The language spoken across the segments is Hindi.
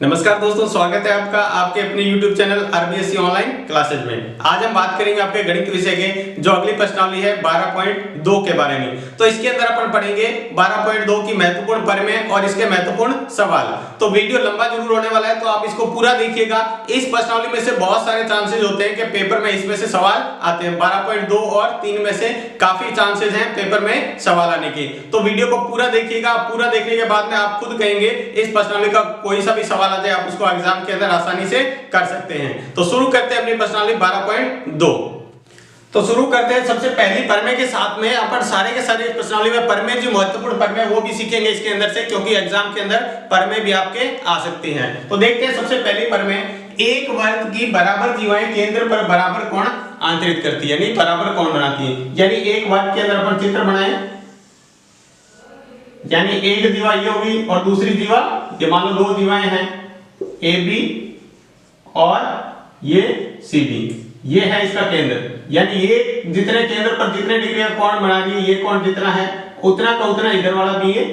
नमस्कार दोस्तों, स्वागत है आपका आपके अपने YouTube channel RBSC online classes में। आज हम बात करेंगे आपके गणित विषय के जो अगली प्रश्नावली है 12.2 के बारे में। तो इसके अंदर अपन पढ़ेंगे 12.2 की महत्वपूर्ण परमें और इसके महत्वपूर्ण सवाल। तो वीडियो लंबा जरूर होने वाला है, तो आप इसको पूरा देखिएगा। इस प्रश्नावली में से बहुत सारे चांसेस होते हैं कि पेपर में इसमें से सवाल आते हैं। 12.2 और 3 में से काफी चांसेस हैं पेपर में सवाल आने के। तो वीडियो को पूरा देखिएगा। पूरा देखने के बाद में आप खुद कहेंगे इस प्रश्नावली का कोई सा भी सवाल आ जाए आप उसको एग्जाम के अंदर आसानी से कर सकते हैं। तो शुरू करते हैं अपनी प्रश्नावली 12.2। तो शुरू करते हैं सबसे पहली परमें के साथ में। अपन सारे के सारे प्रश्नावली में परमें जो महत्वपूर्ण परमें वो भी सीखेंगे इसके अंदर से, क्योंकि एग्जाम के अंदर परमें भी आपके आ सकती हैं। तो देखते हैं सबसे पहली परमें, एक वर्ग की बराबर जीवाएं केंद्र पर बराबर कोण आंतरित करती है, यानी बराबर कोण बनाती है। यानी एक वर्ग के अंदर अपन चित्र बनाए, यानी एक दीवा ये होगी और दूसरी दीवा ये, मान लो दो दीवाएं हैं ए बी और ये सी डी, ये है इसका केंद्र। यानी ये जितने केंद्र पर जितने डिग्री का कोण बना रही है, ये कोण जितना है उतना का उतना इधर वाला भी ये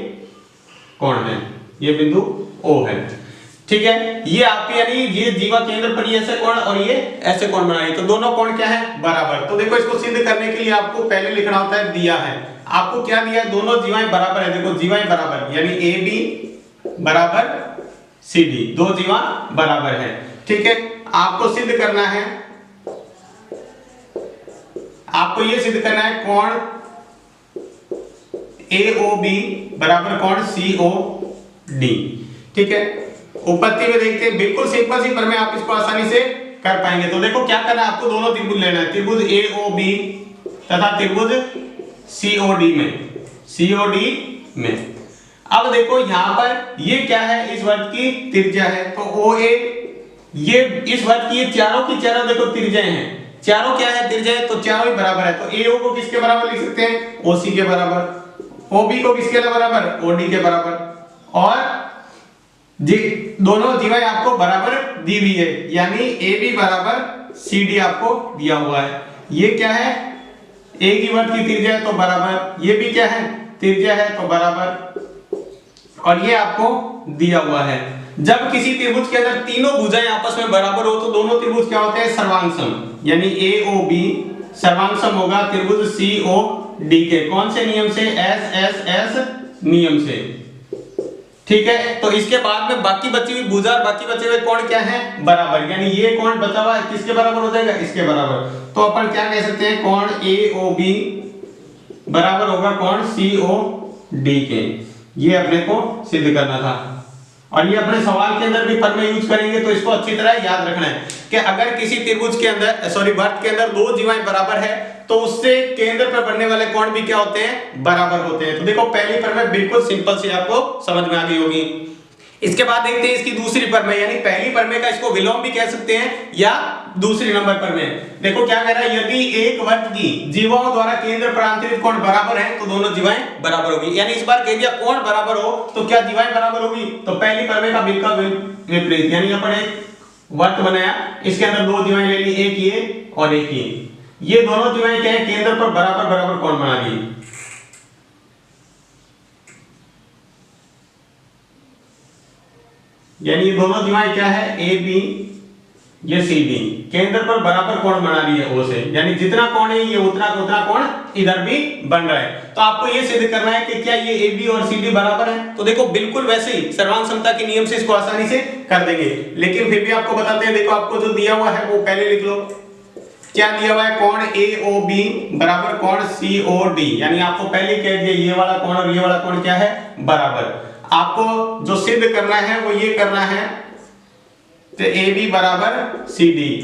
कोण है, ये बिंदु O है। ठीक है, ये आपके यानी ये जीवा केंद्र पर ये ऐसे कोण और ये ऐसे कोण बना रही है, तो दोनों कोण क्या है? बराबर। तो देखो इसको सिद्ध करने के लिए आपको पहले लिखना होता है दिया है। आपको क्या दिया है? दोनों जीवाएं बराबर है। देखो जीवाएं बराबर, यानी ए बी बराबर सी डी, दो जीवा बराबर है। ठीक है, आपको सिद्ध करना है, आपको ये सिद्ध करना है कोण AOB बराबर कोण COD। ठीक है, उपपत्ति में देखते हैं, बिल्कुल सिंपल सी परमें, आप इसको आसानी से कर पाएंगे। तो देखो क्या करना है, आपको दोनों त्रिभुज लेना है, त्रिभुज AOB तथा त्रिभुज COD में। अब देखो यहां पर ये क्या है? इस वर्ग की त्रिज्या है, तो OA, ये इस वर्ग की ये चारों की चारों देखो त्रिज्याएं हैं। चारों क्या है? त्रिज्याएं, तो चारों ही बराबर है। तो AO को किसके बराबर लिख सकते हैं? OC के बराबर। OB को किसके बराबर? OD के बराबर। और जी दोनों जीवाएं आपको बराबर दी हुई है, यानी AB बराबर CD आपको दिया हुआ है। ये क्या है? एक ही वर्ग की त्रिज्या है तो बराबर, ये भी क्या है? त्रिज्या है तो बराबर, और ये आपको दिया हुआ है। जब किसी त्रिभुज के अंदर तीनों भुजाएं आपस में बराबर हो तो दोनों त्रिभुज क्या होते हैं? सर्वांगसम। यानी AOB सर्वांगसम होगा त्रिभुज COD के। कौन से नियम से? SSS नियम से। ठीक है, तो इसके बाद में बाकी बची हुई भुजा और बाकी बचे हुए कोण क्या है? बराबर। यानी ये कोण बचा हुआ है किसके बराबर हो जाएगा? इसके बराबर। तो अपन क्या कह सकते हैं? कोण AOB बराबर होगा कोण COD के। ये अपने को सिद्ध करना था, और ये अपने सवाल के अंदर भी परमें यूज करेंगे। तो इसको अच्छी तरह याद रखना है कि अगर किसी त्रिभुज के अंदर वर्ग के अंदर दो जीवाएं बराबर है तो उससे केंद्र पर बनने वाले कोण भी क्या होते हैं? बराबर होते हैं। तो देखो पहली परमें बिल्कुल सिंपल सी आपको समझ में आ गई होगी। इसके बाद देखते हैं इसकी दूसरी परमें, यानी पहली परमें का इसको विलोम भी कह सकते हैं या दूसरी नंबर परमें। देखो क्या कह रहा है? यदि एक वर्ग की जीवाओं द्वारा केंद्र पर आंतरिक कोण बराबर है तो दोनों जीवाएं बराबर होगी। यानी इस बार कह दिया कोण बराबर हो तो क्या जीवाएं बराबर होगी? तो पहली परमें का बिल्कुल विपरीत, यानी अपन एक वर्ग बनाया, इसके अंदर दो जीवाएं ले ली, एक ये और एक ये दोनों जीवाएं क्या है? केंद्र पर बराबर बराबर कोण बना रही है। यानी ये दोनों जीवाएं क्या है? AB ये CD केंद्र पर बराबर कोण बना रही है O से। यानी जितना कोण है ये उतना उतना कोण इधर भी बन रहा है। तो आपको ये सिद्ध करना है कि क्या ये AB और CD बराबर है। तो देखो बिल्कुल वैसे ही सर्वांग समता के नियम से इसको आसानी से कर देंगे, लेकिन फिर भी आपको बताते हैं। देखो आपको जो दिया हुआ है वो पहले लिख लो। क्या दिया हुआ है? कोण AOB बराबर कोण COD। यानी आपको पहले कह दिया ये वाला कोण और ये वाला कोण क्या है? बराबर। आपको जो सिद्ध करना है वो ये करना है, तो AB बराबर CD।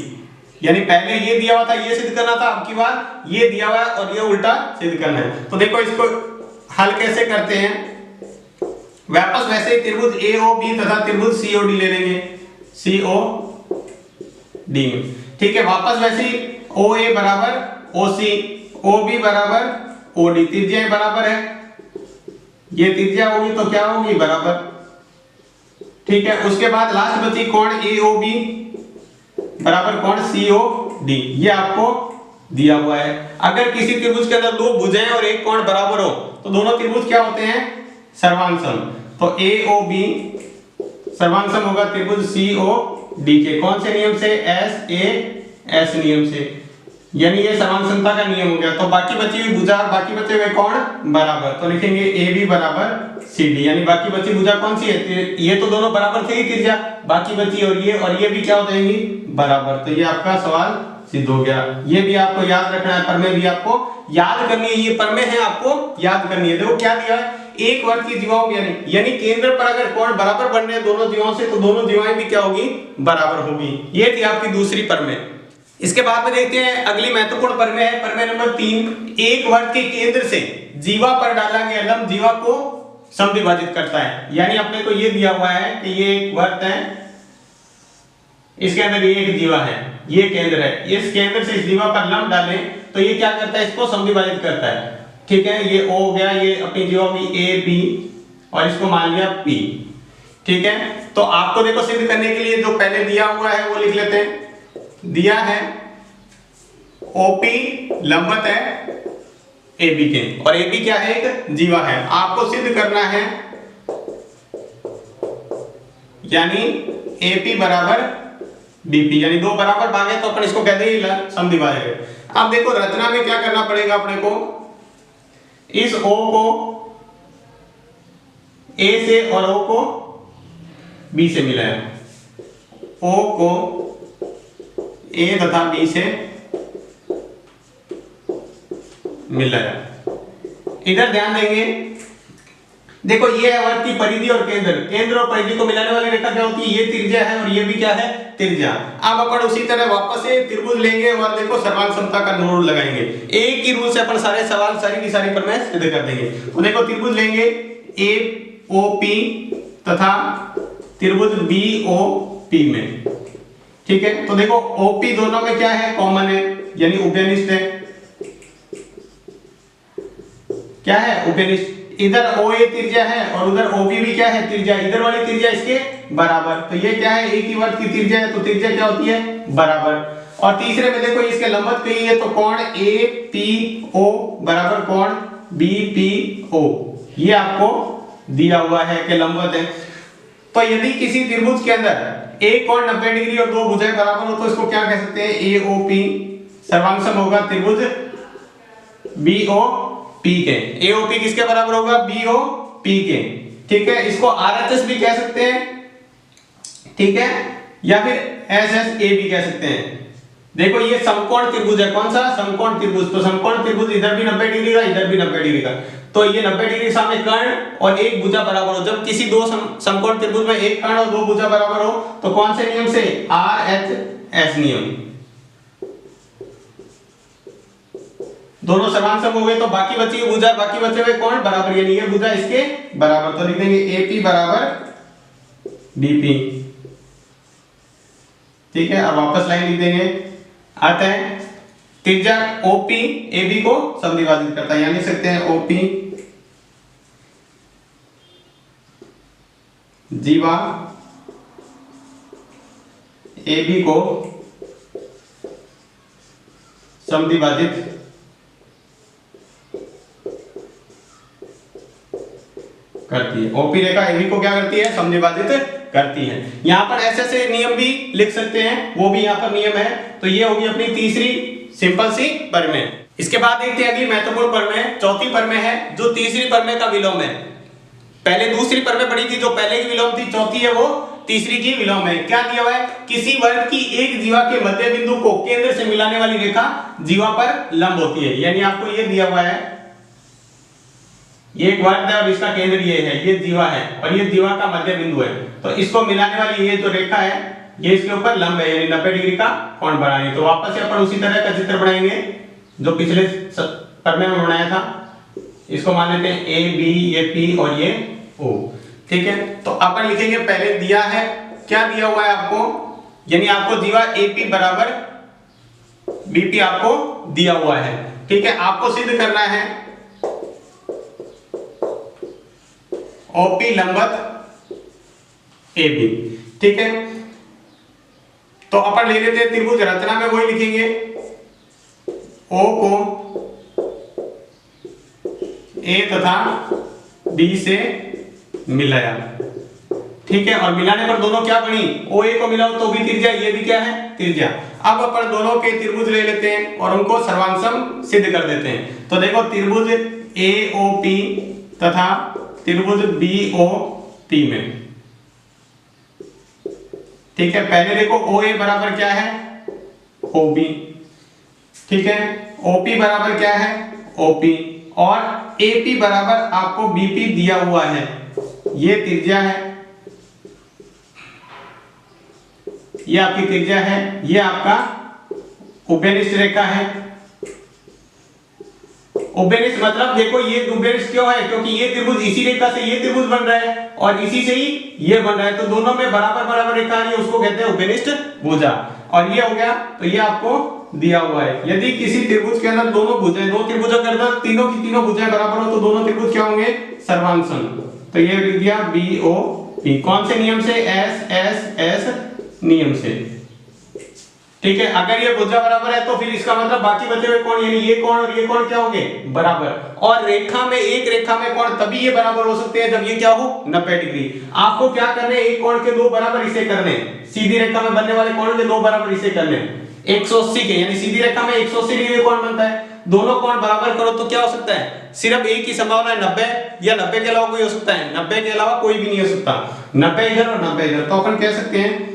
यानी पहले ये दिया हुआ था, ये सिद्ध करना था, अब की बार ये दिया हुआ है और ये उल्टा सिद्ध करना है। तो देखो इसको हल कैसे करते हैं? वापस वैसे ही त्रिभुज AOB तथा त्रिभुज COD ले लेंगे, COD में। ठीक है, वापस वैसे ही OA बराबर OC, OB बराबर OD, त्रिज्याएं बराबर है, ये त्रिज्या होगी तो क्या होगी? बराबर। ठीक है, उसके बाद लास्ट बची कोण AOB बराबर कोण COD, ये आपको दिया हुआ है। अगर किसी त्रिभुज के अंदर दो भुजाएं और एक कोण बराबर हो तो दोनों त्रिभुज क्या होते हैं? सर्वांग सम। तो AOB सर्वांग होगा त्रिभुज COD के। कौन से नियम से? SAS नियम से, यानी ये सर्वांग समता का नियम हो गया। तो बाकी बची हुई भुजा, बाकी बचे हुए कोण बराबर, तो लिखेंगे AB बराबर CD, यानी बाकी बची भुजा कौन सी है? ये तो दोनों बराबर थे ही त्रिज्या, बाकी बची और ये भी क्या हो जाएंगी? बराबर। तो ये आपका सवाल सिद्ध हो गया। ये भी आपको याद रखना है, प्रमेय भी आपको याद करनी है, ये प्रमेय है आपको याद करनी है। देखो क्या दिया है, एक वर्ग की जीवाओं यानी केंद्र पर अगर कोण बराबर बन रहे हैं दोनों जीवाओं से, तो दोनों जीवाएं भी क्या होगी? बराबर होगी। ये थी आपकी दूसरी प्रमेय। इसके बाद में देखते हैं अगली महत्वपूर्ण प्रमेय है, प्रमेय नंबर 3। एक वर्ग के केंद्र से जीवा पर डाला गया लंब जीवा को समद्विभाजित करता है। यानी अपने को ये दिया हुआ है कि ये एक वर्ग है, इसके अंदर ये एक जीवा है, ये केंद्र है, इस केंद्र से इस जीवा पर लंब डालें तो ये क्या करता है? इसको समद्विभाजित करता है। ठीक है, ये O हो गया, ये अपनी जीवा होगी AB और इसको मान लिया P। ठीक है, तो आपको देखो सिद्ध करने के लिए जो पहले दिया हुआ है वो लिख लेते हैं। दिया है OP लंबवत है AB के, और AB क्या है? एक जीवा है। आपको सिद्ध करना है यानी AP बराबर BP, यानी दो बराबर भाग है तो अपन इसको कहते हैं समद्विभाजक। अब देखो रचना में क्या करना पड़ेगा अपने को, इस O को A से और O को B से मिलाया, O को A तथा B से मिलाया। इधर ध्यान देंगे, देखो ये है वर्ग की परिधि और केंद्र और परिधि को मिलाने वाली रेखा क्या होती है? ये त्रिज्या है और ये भी क्या है? त्रिज्या। अब अपन उसी तरह वापस से त्रिभुज लेंगे और देखो सर्वांग समता का रूल लगाएंगे। एक ही रूल से अपन सारे सवाल सारी की सारी प्रमेय सिद्ध कर देंगे। तो देखो त्रिभुज लेंगे AOP तथा त्रिभुज BOP में। ठीक है, तो देखो OP दोनों में क्या है? कॉमन है, यानी उभयनिष्ठ है। क्या है? उभयनिष्ठ। इधर OA त्रिज्या है और उधर OB भी क्या है? त्रिज्या। इधर वाली त्रिज्या इसके बराबर, तो ये क्या है? एक ही वर्ग की त्रिज्या है, तो त्रिज्या क्या होती है? बराबर। और तीसरे में देखो इसके लंबवत कही है, तो कोण APO बराबर कोण BPO, ये आपको दिया हुआ है कि लंबवत है। तो यदि किसी त्रिभुज के अंदर एक कोण 90 डिग्री और दो भुजाएं बराबर हो तो इसको क्या कह सकते हैं? AOP। सर्वांग होगा त्रिभुज BOP के। AOP किसके बराबर होगा? BOP के। ठीक है, इसको RHS भी कह सकते हैं, ठीक है, या फिर SSA भी कह सकते हैं। देखो ये समकोण त्रिभुज है, कौन सा? समकोण त्रिभुज। तो समकोण त्रिभुज इधर भी 90 डिग्री का, इधर भी 90 डिग्री का, तो ये 90 डिग्री सामने कर्ण और एक भुजा बराबर हो। जब किसी दो समकोण त्रिभुज में एक कर्ण और दो भुजा बराबर हो तो कौन से नियम से? RHS नियम। दोनों सर्वांग हो गए तो बाकी बची हुई भुजा, बाकी बचे हुए कोण बराबर, यानी ये भुजा इसके बराबर, तो लिख देंगे AP बराबर BP। ठीक है, और वापस लाइन लिख देंगे। आता है त्रिज्या OP AB को समद्विभाजित करता है, यानी लिख सकते हैं OP जीवा AB को समद्विभाजित करती है। OP रेखा AB को क्या करती है? समद्विभाजित करती है। यहाँ पर ऐसे नियम भी लिख सकते हैं, वो भी यहाँ पर नियम है। तो ये होगी अपनी तीसरी सिंपल सी प्रमेय। इसके बाद देखते हैं अगली महत्वपूर्ण प्रमेय, चौथी प्रमेय है जो तीसरी प्रमेय का विलोम है। पहले दूसरी प्रमेय पढ़ी थी जो पहले की विलोम थी, चौथी है वो तीसरी की विलोम है। क्या दिया हुआ है? किसी वर्ग की एक जीवा के मध्य बिंदु को केंद्र से मिलाने वाली रेखा जीवा पर लंब होती है। यानी आपको ये दिया हुआ है, ये एक वर्ग है और इसका केंद्र ये है, ये जीवा है और ये जीवा का मध्य बिंदु है, तो इसको मिलाने वाली ये जो रेखा है ये इसके ऊपर लंब है, यानी 90 डिग्री का कोण बनानी। तो वापस से अपन उसी तरह का चित्र बनाएंगे जो पिछले प्रमेय में बनाया था। इसको मान लेते हैं A B, ये P और ये O। ठीक है, तो अपन लिखेंगे, पहले दिया है, क्या दिया हुआ है आपको? यानी आपको जीवा AP बराबर BP आपको दिया हुआ है। ठीक है, आपको सिद्ध करना है OP लंबवत AB। ठीक है, तो अपन ले लेते हैं त्रिभुज, रचना में वही लिखेंगे, O को A तथा B से मिलाया। ठीक है, और मिलाने पर दोनों क्या बनी, OA को मिलाओ तो भी त्रिज्या, ये भी क्या है त्रिज्या। अब अपन दोनों के त्रिभुज ले लेते हैं और उनको सर्वांग सिद्ध कर देते हैं। तो देखो त्रिभुज AOP तथा त्रिभुज BOP में, ठीक है, पहले देखो OA बराबर क्या है OB, ठीक है, OP बराबर क्या है OP, और AP बराबर आपको BP दिया हुआ है, ये त्रिज्या है, ये आपकी त्रिज्या है, ये आपका उभयनिष्ठ रेखा है। उभयनिष्ठ मतलब देखो ये उभयनिष्ठ क्यों है, क्योंकि ये त्रिभुज इसी रेखा से ये त्रिभुज बन रहा है और इसी से ही ये बन रहा है, तो दोनों में बराबर बराबर रेखा है, उसको कहते हैं उभयनिष्ठ भुजा। और ये हो गया, तो ये आपको दिया हुआ है। यदि किसी त्रिभुज के अंदर दोनों भुजाएं, दो त्रिभुजों के अंदर तीनों की तीनों भुजाएं बराबर हो तो दोनों त्रिभुज क्या होंगे, सर्वांग सम। तो ये लिख दिया BOP, कौन से नियम से, S नियम से, ठीक है। अगर ये भुजा बराबर है तो फिर इसका मतलब बाकी बचे हुए कोण यानी ये कोण और ये कोण क्या होंगे बराबर, और रेखा में, एक रेखा में कोण तभी ये बराबर हो सकते हैं जब ये क्या हो 90 डिग्री। आपको क्या करने, एक कोण के दो बराबर हिस्से करने, सीधी रेखा में बनने वाले कोण के दो बराबर हिस्से करने 180 के, यानी सीधी रेखा में 180 डिग्री कोण बनता है, दोनों कोण बराबर करो तो क्या हो सकता है, सिर्फ एक ही संभावना है 90, या 90 के अलावा कोई हो सकता है, 90 के अलावा कोई भी नहीं हो सकता, 90 इधर और 90 इधर। तो अपन कह सकते हैं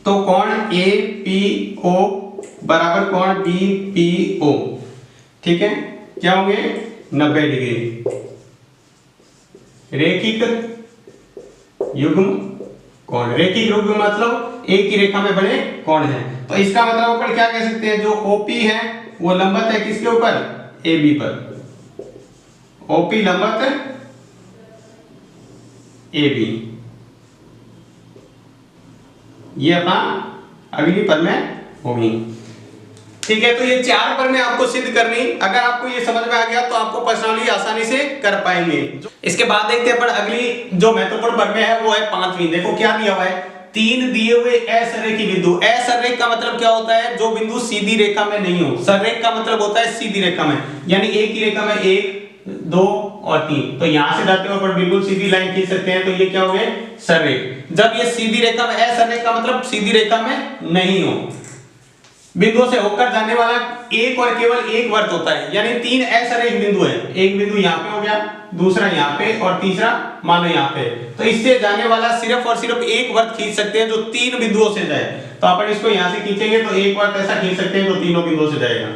तो कोण APO बराबर कोण BPO, ठीक है, क्या होंगे 90 डिग्री। रेखिक युग्म कोण, रेखिक युग्म मतलब एक ही रेखा में बने कोण है। तो इसका मतलब अपन क्या कह सकते हैं, जो OP है वो लंबवत है किसके ऊपर, AB पर, OP लंबवत AB, ये अपना अगली पद में होगी, ठीक है। तो ये चार पद में आपको सिद्ध करनी, अगर आपको ये समझ में आ गया तो आपको प्रश्नावली आसानी से कर पाएंगे। इसके बाद देखते हैं अपन अगली जो महत्वपूर्ण पद में है वो है 5वीं। देखो क्या दिया हुआ है, तीन दिए हुए असरेखी बिंदु। असरेख का मतलब क्या होता है, जो बिंदु सीधी रेखा में नहीं हो। सररेख का मतलब होता है सीधी रेखा में, यानी एक ही रेखा में 1 2 और 3, तो यहां से जाते हुए अपन बिल्कुल सीधी लाइन खींच सकते हैं, तो ये क्या हो गए सररेख। जब ये सीधी रेखा में, असररेख का मतलब सीधी रेखा में नहीं हो, बिंदुओं से होकर जाने वाला एक और केवल एक वर्त होता है, यानी तीन असररेख बिंदु है, एक बिंदु यहाँ पे हो गया, दूसरा यहाँ पे और तीसरा मानो यहाँ पे, तो इससे जाने वाला सिर्फ और सिर्फ एक वर्त खींच सकते हैं जो तीन बिंदुओं से जाए। तो अपन इसको यहां से खींचेंगे तो एक वर्त ऐसा खींच सकते हैं जो तीनों बिंदुओं से जाएगा,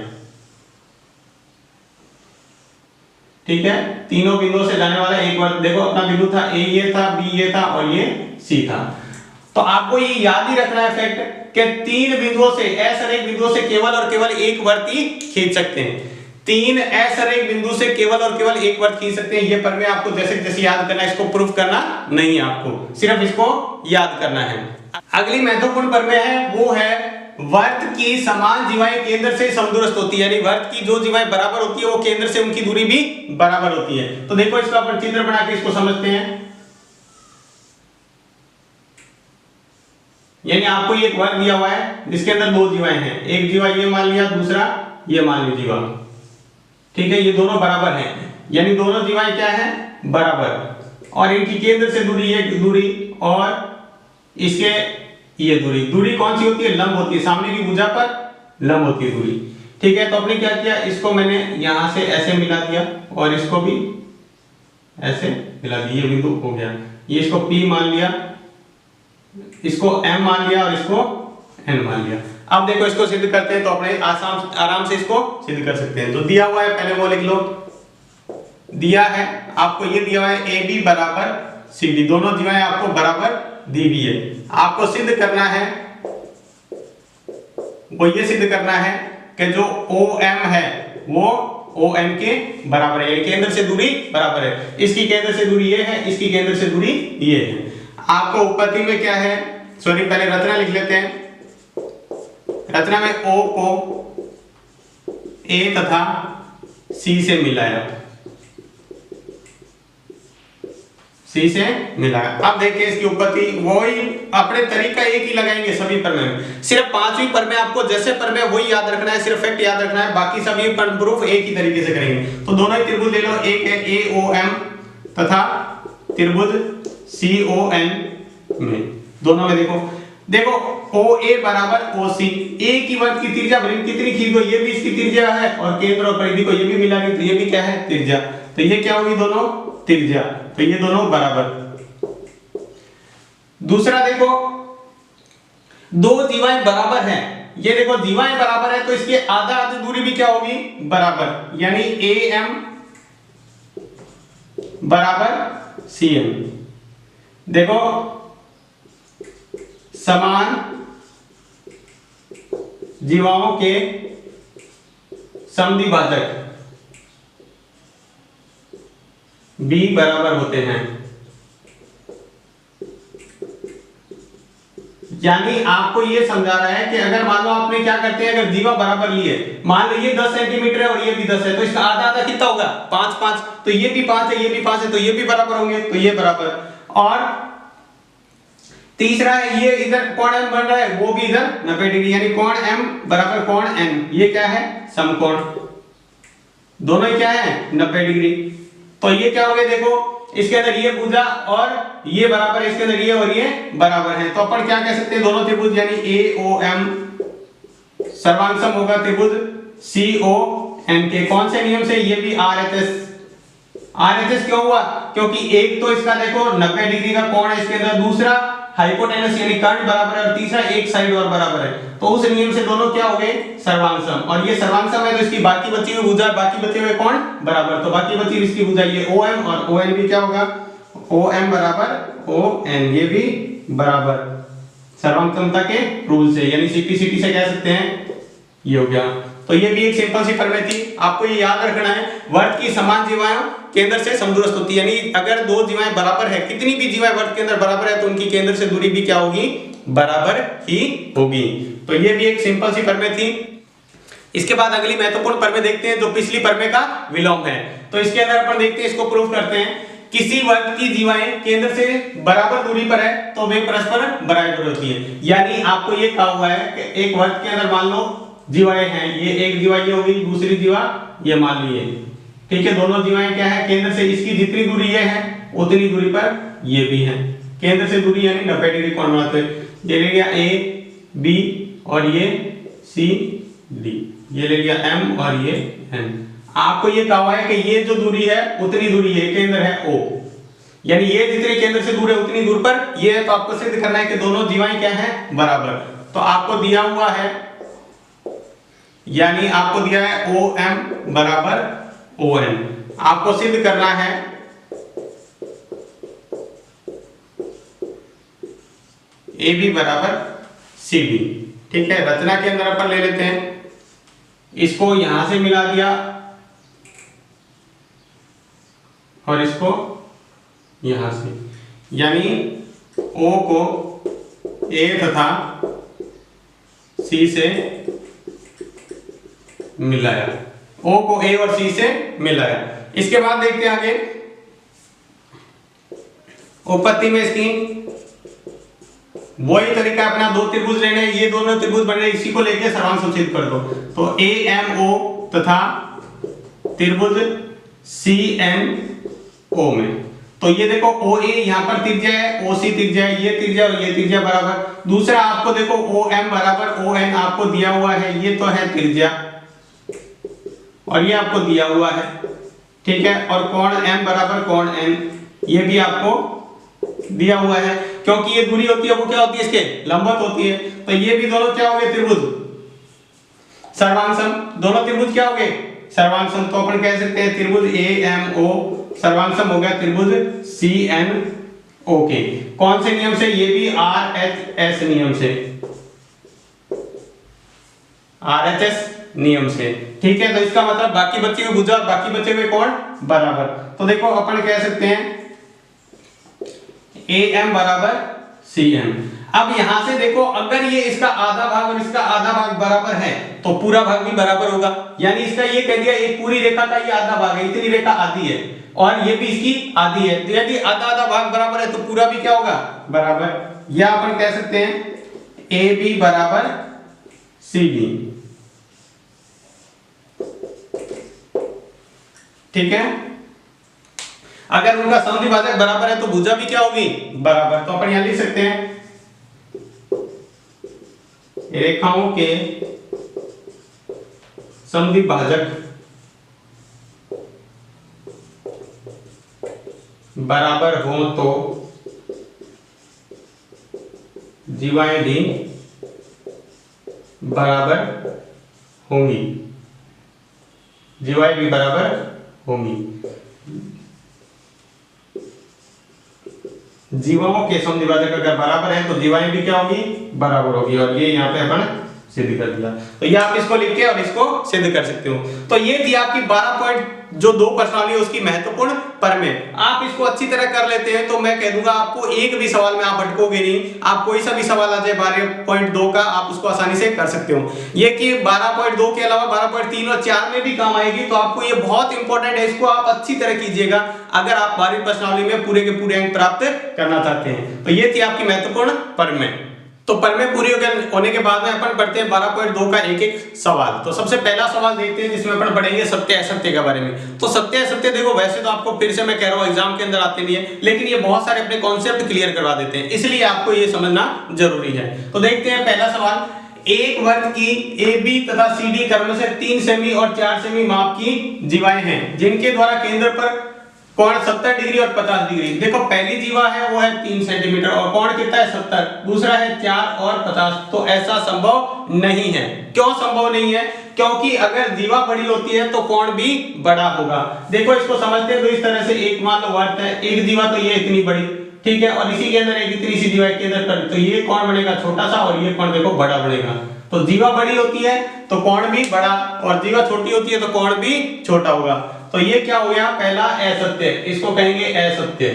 ठीक है, तीनों बिंदुओं से जाने वाला एक वर्त। देखो अपना बिंदु था A, ये था, B ये था और ये C था। तो आपको ये याद ही रखना है फैक्ट कि तीन बिंदुओं से, असरेख बिंदुओं से केवल और केवल एक वर्त ही खींच सकते हैं। तीन असरेख बिंदु से केवल और केवल एक वर्त खींच सकते हैं। ये पर में आपको जैसे जैसे याद करना है, इसको प्रूफ करना नहीं है, आपको सिर्फ इसको याद करना है। अगली महत्वपूर्ण पर में है वो है वर्त की समान जीवाएं केंद्र से समदूरस्थ होती है, यानी वर्त की जो जीवाएं बराबर होती है वो केंद्र से उनकी दूरी भी बराबर होती है। तो देखो इसका अपन चित्र बना के इसको समझते हैं। यानी आपको एक वर्त दिया हुआ है जिसके अंदर दो जीवाएं हैं, एक जीवा ये मान लिया, दूसरा ये मान ली जीवा, ठीक है, ये दोनों बराबर हैं, यानी दोनों जीवाएं क्या है बराबर, और इनकी केंद्र से दूरी ये दूरी और इसके ये दूरी कौन सी होती है, लंब होती है, सामने की भुजा पर लंब होती है दूरी, ठीक है। तो आपने क्या किया, इसको मैंने यहां से ऐसे मिला दिया और इसको भी ऐसे मिला दिया, ये बिंदु हो गया, ये इसको P मान लिया, इसको M मान लिया और इसको N मान लिया। अब देखो इसको सिद्ध करते हैं तो अपने आराम से इसको सिद्ध कर सकते हैं। जो दिया हुआ है पहले वो लिख लो, दिया है आपको, ये दिया हुआ है AB बराबर CD, दोनों जीवाएं आपको बराबर दी हुई है। आपको सिद्ध करना है वो ये सिद्ध करना है कि जो OM है वो ON के बराबर है, केंद्र से दूरी बराबर है, इसकी केंद्र से दूरी ये है, इसकी केंद्र से दूरी ये है। आपको उत्पत्ति में क्या है, सॉरी पहले रचना लिख लेते हैं। रचना में O को A तथा C से मिलाया, C से मिलाया। अब देखिए इसकी उत्पत्ति वही अपने तरीका एक ही लगाएंगे सभी पर में, सिर्फ 5वीं पर में आपको जैसे पर में वही याद रखना है, सिर्फ फैक्ट याद रखना है, बाकी सभी पर प्रूफ एक ही तरीके से करेंगे। तो दोनों ही त्रिभुज ले लो, एक है AOM तथा त्रिभुज CON में, दोनों में देखो देखो OA बराबर OC, ए की वर्ग की त्रिज्या कितनी खींच दो, ये भी इसकी त्रिज्या है और केंद्र और परिधि को ये भी मिला दी तो ये भी क्या है त्रिज्या, तो ये क्या होगी दोनों त्रिज्या, तो ये दोनों बराबर। दूसरा देखो दो जीवाएं बराबर हैं, ये देखो जीवाएं बराबर है तो इसकी आधा आधी दूरी भी क्या होगी बराबर, यानी AM बराबर CM। देखो समान जीवाओं के समद्विभाजक B बराबर होते हैं, यानी आपको ये समझा रहा है कि अगर मान लो आपने क्या करते हैं, अगर जीवा बराबर लिए, मान लो ये 10 सेंटीमीटर है और ये भी 10 है, तो इसका आधा आधा कितना होगा 5 5, तो ये भी 5 है ये भी 5 है, तो ये भी बराबर होंगे, तो ये बराबर। और तीसरा है ये इधर कोण M बन रहा है, वो भी इधर 90 डिग्री, यानी कोण M बराबर कोण N, ये क्या है समकोण, दोनों ही क्या है 90 डिग्री। तो ये क्या हो गया देखो इसके अंदर ये भुजा और ये बराबर है, इसके अंदर ये और ये बराबर है, तो अपन क्या कह सकते हैं दोनों त्रिभुज यानी AOM सर्वांग होगा त्रिभुज CON के कौन से नियम से, ये भी RHS। RHS क्यों हुआ, क्योंकि एक तो इसका देखो 90 डिग्री का कोण है इसके अंदर, दूसरा हाइपोटेनस यानी कर्ण बराबर है और तीसरा एक साइड और बराबर है, तो उस नियम से दोनों क्या हो गए सर्वांग, और ये सर्वांग है तो इसकी बाकी बची हुई भुजा बाकी बचे हुए कोण बराबर, तो बाकी बची इसकी भुजा ये OM और ON भी क्या होगा OM बराबर ON, ये भी बराबर सर्वांगता के रूल से, यानी सिंपलिसिटी से कह सकते हैं ये हो गया। तो ये भी एक सिंपल सी प्रमेय थी, आपको ये याद रखना है वर्ग की समान जीवाएं केंद्र से समदूरस्थ होती है, यानी अगर दो जीवाएं बराबर है, कितनी भी जीवाएं वर्ग के अंदर बराबर है तो उनकी केंद्र से दूरी भी क्या होगी बराबर ही होगी। तो ये भी एक सिंपल सी प्रमेय थी। इसके बाद अगली महत्वपूर्ण प्रमेय देखते हैं जो पिछली प्रमेय का विलोम है। तो इसके अंदर अपन देखते हैं, इसको प्रूफ करते हैं, किसी वर्ग की जीवाएं केंद्र से बराबर दूरी पर है तो वे परस्पर बराबर होती है, यानी आपको ये कहा हुआ है कि एक वर्ग के अंदर मान लो जीवाएं हैं, ये एक जीवा ये होगी, दूसरी जीवा ये मान लीजिए, ठीक है, दोनों जीवाएं क्या है केंद्र से इसकी जितनी दूरी ये है उतनी दूरी पर ये भी है, केंद्र से दूरी यानी 90 डिग्री कोण बनाते हैं, ये ले लिया A B और ये C D, ये ले लिया M और ये N। आपको ये कहा हुआ है कि ये जो दूरी है उतनी दूरी है, केंद्र है O, यानी ये जितने केंद्र से दूर है उतनी दूर पर ये है, तो आपको सिद्ध करना है कि दोनों जीवाएं क्या है बराबर। तो आपको दिया हुआ है, यानी आपको दिया है OM बराबर ON, आपको सिद्ध करना है AB बराबर CD, ठीक है। रचना के अंदर अपन ले लेते हैं, इसको यहां से मिला दिया और इसको यहां से, यानी O को A तथा C से मिलाया, O को A और C से मिलाया। इसके बाद देखते हैं आगे, उत्पत्ति में इसकी वही तरीका अपना, दो त्रिभुज लेने, ये दोनों त्रिभुज बन रहे, इसी को लेके सर्वांग सूचित कर दो। तो AMO तथा त्रिभुज CNO में, तो ये देखो OA यहां पर त्रिज्या है, OC त्रिज्या है, ये त्रिज्या और ये त्रिज्या बराबर। दूसरा आपको देखो OM बराबर ON आपको दिया हुआ है, ये तो है त्रिज्या और ये आपको दिया हुआ है, ठीक है, और कोण M बराबर कोण N ये भी आपको दिया हुआ है, क्योंकि ये दूरी होती है वो क्या होती है इसके लंबवत होती है, तो ये भी दोनों क्या हो गए त्रिभुज सर्वांग, दोनों त्रिभुज क्या हो गए सर्वांग, तो अपन कह सकते हैं त्रिभुज AMO सर्वांग हो गया त्रिभुज CNO के कौन से नियम से, ये भी RHS नियम से, RHS नियम से, ठीक है। तो इसका मतलब बाकी बचे हुए भुजा और बाकी बचे हुए कोण बराबर। तो देखो अपन कह सकते हैं AM बराबर CM। अब यहां से देखो अगर ये इसका आधा भाग और इसका आधा भाग बराबर है तो पूरा भाग भी बराबर होगा, यानी इसका ये कह दिया एक पूरी रेखा का ये आधा भाग है, इतनी रेखा आधी है और ये भी इसकी आधी है, तो यदि आधा आधा भाग बराबर है तो पूरा भी क्या होगा बराबर, या अपन कह सकते हैं AB बराबर CD, ठीक है। अगर उनका समद्विभाजक बराबर है तो भुजा भी क्या होगी, बराबर। तो अपन यहां लिख सकते हैं रेखाओं के समद्विभाजक बराबर हो तो जीवाएं भी बराबर होंगी, जीवाएं भी बराबर होंगी। जीवाओं के समद्विभाजक अगर बराबर है तो जीवाएं भी क्या होगी, बराबर होगी। और ये यहाँ पे अपन सिद्ध कर दिया। तो ये आप इसको लिख के और इसको सिद्ध कर सकते हो। तो ये थी आपकी 12 पॉइंट जो दो प्रश्नावली है उसकी महत्वपूर्ण परमें। आप इसको अच्छी तरह कर लेते हैं तो मैं कह दूंगा आपको एक भी सवाल में आप भटकोगे नहीं। आप कोई सा भी सवाल आ जाए 12.2 का आप उसको आसानी से कर सकते हो। ये कि 12.2 के अलावा 12.3 और 4 में भी काम आएगी। तो आपको ये बहुत इंपॉर्टेंट है, इसको आप अच्छी तरह कीजिएगा अगर आप 12वीं प्रश्नावली में पूरे के पूरे अंक प्राप्त करना चाहते हैं। तो ये थी आपकी महत्वपूर्ण परमें। तो परमें पूरी होने के बाद में अपन पढ़ते हैं 12.2 का एक एक सवाल। तो सबसे पहला सवाल देखते हैं जिसमें अपन पढ़ेंगे सत्य असत्य के बारे में। तो सत्य असत्य देखो, वैसे तो आपको फिर से मैं कह रहा हूं एग्जाम के अंदर आते नहीं है, लेकिन ये बहुत सारे अपने कॉन्सेप्ट क्लियर करवा देते हैं, इसलिए आपको ये समझना जरूरी है। तो देखते हैं पहला सवाल, एक वर्ग की ए बी तथा सी डी क्रम से 3 सेमी और 4 सेमी माप की जीवाएं हैं जिनके द्वारा केंद्र पर कोण 70 डिग्री और 50 डिग्री। देखो पहली जीवा है वो है 3 सेंटीमीटर और कोण कितना है 70, दूसरा है 4 और 50। तो ऐसा संभव नहीं है। क्यों संभव नहीं है? क्योंकि अगर जीवा बड़ी होती है तो कोण भी बड़ा होगा। देखो इसको समझते हैं तो इस तरह से एक मान लो वर्त है, एक जीवा तो ये इतनी बड़ी, ठीक है, और इसी के अंदर एक इतनी सी जीवा के अंदर, तो ये कोण बनेगा छोटा सा और ये कोण देखो बड़ा बनेगा। तो जीवा बड़ी होती है तो कोण भी बड़ा और जीवा छोटी होती है तो कोण भी छोटा होगा। तो ये क्या हो गया, पहला असत्य, इसको कहेंगे असत्य।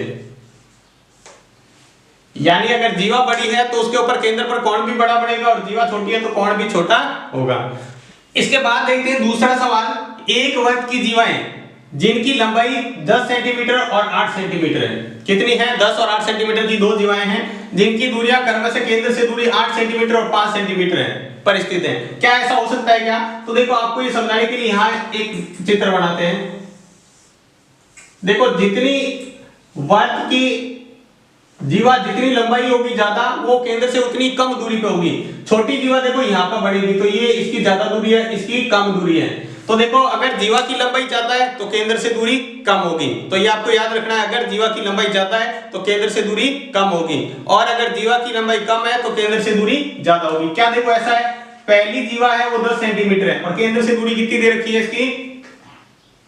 यानी अगर जीवा बड़ी है तो उसके ऊपर केंद्र पर कोण भी बड़ा बनेगा और जीवा छोटी है तो कोण भी छोटा होगा। इसके बाद देखते हैं दूसरा सवाल, एक वर्ग की जीवाएं जिनकी लंबाई 10 सेंटीमीटर और 8 सेंटीमीटर है। कितनी है? 10 और 8 सेंटीमीटर की दो जीवाएं हैं जिनकी दूरियां क्रम से केंद्र से दूरी 8 सेंटीमीटर और 5 सेंटीमीटर है परिस्थित है। क्या ऐसा हो सकता है क्या? तो देखो आपको ये समझाने के लिए यहां एक चित्र बनाते हैं। देखो जितनी वर्ग की जीवा जितनी लंबाई होगी ज्यादा, वो केंद्र से उतनी कम दूरी पे होगी। छोटी जीवा देखो यहाँ पर बढ़ेगी तो ये इसकी ज्यादा दूरी है, इसकी कम दूरी है। तो देखो अगर जीवा की लंबाई ज्यादा है तो केंद्र से दूरी कम होगी। तो ये आपको याद रखना है, अगर जीवा की लंबाई ज्यादा है तो केंद्र से दूरी कम होगी, और अगर जीवा की लंबाई कम है तो केंद्र से दूरी ज्यादा होगी। क्या देखो ऐसा है, पहली जीवा है वो 10 सेंटीमीटर है और केंद्र से दूरी कितनी दे रखी है इसकी,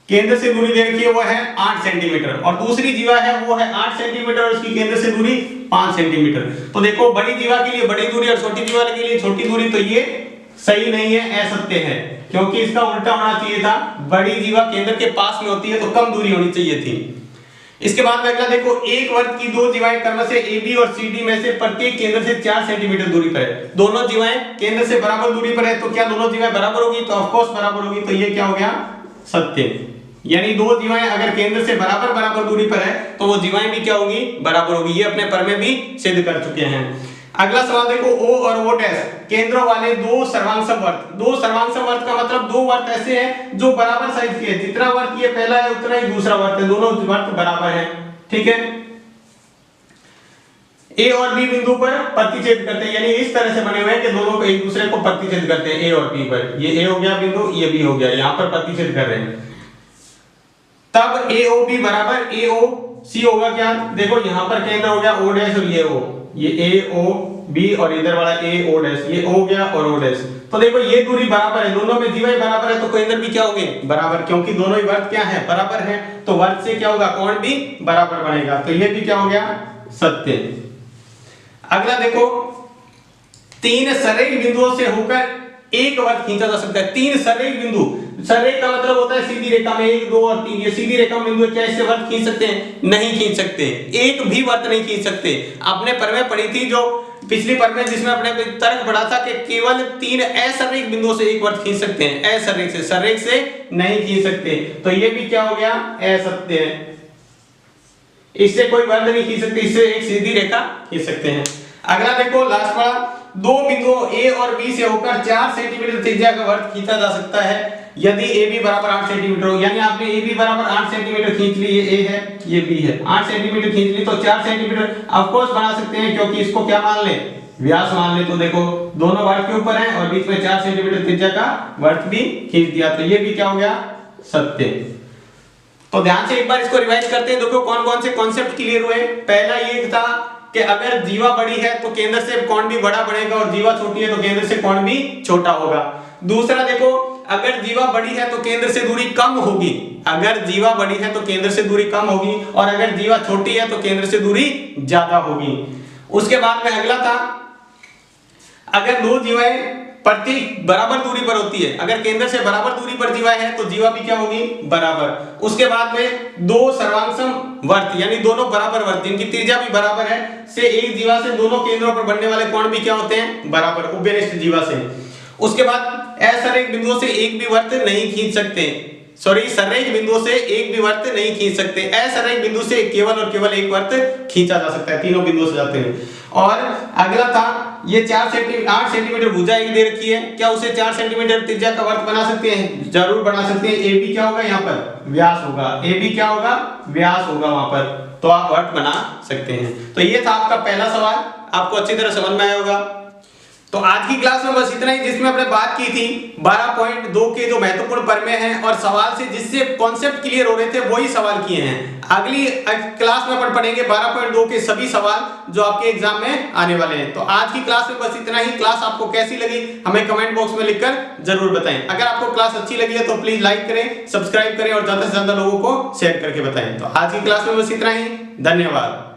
केंद्र से दूरी दे रखी है वो है 8 सेंटीमीटर, और दूसरी जीवा है वो है 8 सेंटीमीटर और इसकी केंद्र से दूरी 5 सेंटीमीटर। तो देखो बड़ी जीवा के लिए बड़ी दूरी और छोटी जीवा के लिए छोटी दूरी, तो ये सही नहीं है, असत्य है, क्योंकि इसका उल्टा होना चाहिए था। बड़ी जीवा केंद्र के पास में होती है तो कम दूरी होनी चाहिए थी। इसके बाद में अगला देखो, एक वर्ग की दो जीवाएं क्रम से AB और CD में से प्रत्येक केंद्र से 4 सेंटीमीटर दूरी पर है। दोनों जीवाएं केंद्र से बराबर दूरी पर है, तो क्या दोनों जीवाएं बराबर होगी? तो ऑफ कोर्स बराबर होगी। तो ये क्या हो गया, सत्य। यानी दो जीवाएं अगर केंद्र से बराबर बराबर दूरी पर है तो वो जीवाएं भी क्या होगी, बराबर होगी। ये अपने पर में भी सिद्ध कर चुके हैं। अगला सवाल देखो, O और O डैश केंद्रों वाले दो सर्वांग वर्त। दो सर्वांग वर्त का मतलब दो वर्त ऐसे हैं जो बराबर साइज के हैं। जितना वर्त ये पहला है उतना ही दूसरा वर्त है, दोनों वर्त बराबर हैं, ठीक है। A और B बिंदु पर प्रतिच्छेद करते हैं, यानी इस तरह से बने हुए हैं कि दोनों को एक दूसरे को प्रतिच्छेद करते हैं। A और B पर, ये A हो गया बिंदु, ये B हो गया, यहाँ पर प्रतिच्छेद कर रहे हैं। तब AOB बराबर AOC होगा। क्या देखो यहाँ पर केंद्र हो गया O डैश और ये O, ये AOB और इधर वाला AO डैश, ये O गया और O डैश। तो देखो ये दूरी बराबर है, दोनों में जीवाएं बराबर है तो केंद्र भी क्या होंगे, बराबर, क्योंकि दोनों ही वर्त क्या है, बराबर है। तो वर्त से क्या होगा, कोण भी बराबर बनेगा। तो ये भी क्या हो गया, सत्य। अगला देखो, तीन सरल बिंदुओं से होकर एक वर्त खींचा जा सकता है। तीन सरल बिंदु, सरल का मतलब होता है सीधी रेखा में 1 2 और 3, ये सीधी रेखा में बिंदु, क्या इससे वर्त खींच सकते हैं? नहीं खींच सकते, एक भी वर्त नहीं खींच सकते। आपने पर में पढ़ी थी जो पिछली पर में, जिसमें अपने तर्क पढ़ा था कि केवल 3 असरल बिंदुओं से एक वर्त खींच सकते हैं, असरल से, सरल से नहीं खींच सकते। तो ये भी क्या हो गया, असत्य है। इससे कोई वर्त नहीं खींच सकते, इससे एक सीधी रेखा खींच सकते हैं। अगला देखो लास्ट वाला, दो बिंदुओं A और B से होकर 4 सेंटीमीटर त्रिज्या का वर्त खींचा जा सकता है। यदि ए बी बराबर 8 सेंटीमीटर हो, यानी आपने ए बी बराबर 8 सेंटीमीटर खींच ली, ये ए है ये बी है, 8 सेंटीमीटर खींच ली तो 4 सेंटीमीटर ऑफ कोर्स बना सकते हैं, क्योंकि इसको क्या मान ले, व्यास मान ले। तो देखो दोनों वर्त के ऊपर है और बीच में 4 सेंटीमीटर त्रिज्या का वर्त भी खींच दिया, तो ये भी क्या हो गया, सत्य। तो ध्यान से एक बार इसको रिवाइज करते हैं। देखो कौन कौन से कॉन्सेप्ट क्लियर हुए। पहला ये था कि अगर जीवा बड़ी है तो केंद्र से कोण भी बड़ा बढ़ेगा, और जीवा छोटी है तो केंद्र से कोण भी छोटा होगा। दूसरा देखो, अगर जीवा बड़ी है तो केंद्र से दूरी कम होगी, अगर जीवा बड़ी है तो केंद्र से दूरी कम होगी, और अगर जीवा छोटी है तो केंद्र से दूरी ज्यादा होगी। उसके बाद में अगला था, अगर दो जीवाएं प्रति बराबर दूरी पर होती है, अगर केंद्र से बराबर दूरी पर जीवा है तो जीवा भी क्या होगी, बराबर। उसके बाद में दो सर्वांगसम वर्त, यानी दोनों बराबर वर्त जिनकी त्रिज्या भी बराबर है, से एक जीवा से दोनों केंद्रों पर बनने वाले कोण भी क्या होते हैं, बराबर, उभयनिष्ठ जीवा से। उसके बाद असरेख बिंदुओं से एक भी वर्त नहीं खींच सकते, सॉरी संरेख बिंदुओं से एक भी वर्त नहीं खींच सकते, असंरेख बिंदु से केवल और केवल एक वर्त खींचा जा सकता है, तीनों बिंदुओं से जाते हैं। और अगला था, ये 8 सेंटीमीटर भुजा एक दे रखी है, क्या उसे 4 सेंटीमीटर त्रिज्या का वर्त बना सकते हैं, जरूर बना सकते हैं। ए बी क्या होगा, यहाँ पर व्यास होगा, ए बी क्या होगा, व्यास होगा वहां पर, तो आप वर्त बना सकते हैं। तो ये था आपका पहला सवाल, आपको अच्छी तरह समझ में आया होगा। तो आज की क्लास में बस इतना ही, जिसमें हमने बात की थी 12.2 के जो महत्वपूर्ण प्रमेय हैं, और सवाल से जिससे कॉन्सेप्ट क्लियर हो रहे थे वही सवाल किए हैं। अगली क्लास में अपन पढ़ेंगे 12.2 के सभी सवाल जो आपके एग्जाम में आने वाले हैं। तो आज की क्लास में बस इतना ही। क्लास आपको कैसी लगी हमें कमेंट बॉक्स में लिखकर जरूर बताएं। अगर आपको क्लास अच्छी लगी है तो प्लीज लाइक करें, सब्सक्राइब करें और ज्यादा से ज्यादा लोगों को शेयर करके बताएं। तो आज की क्लास में बस इतना ही, धन्यवाद।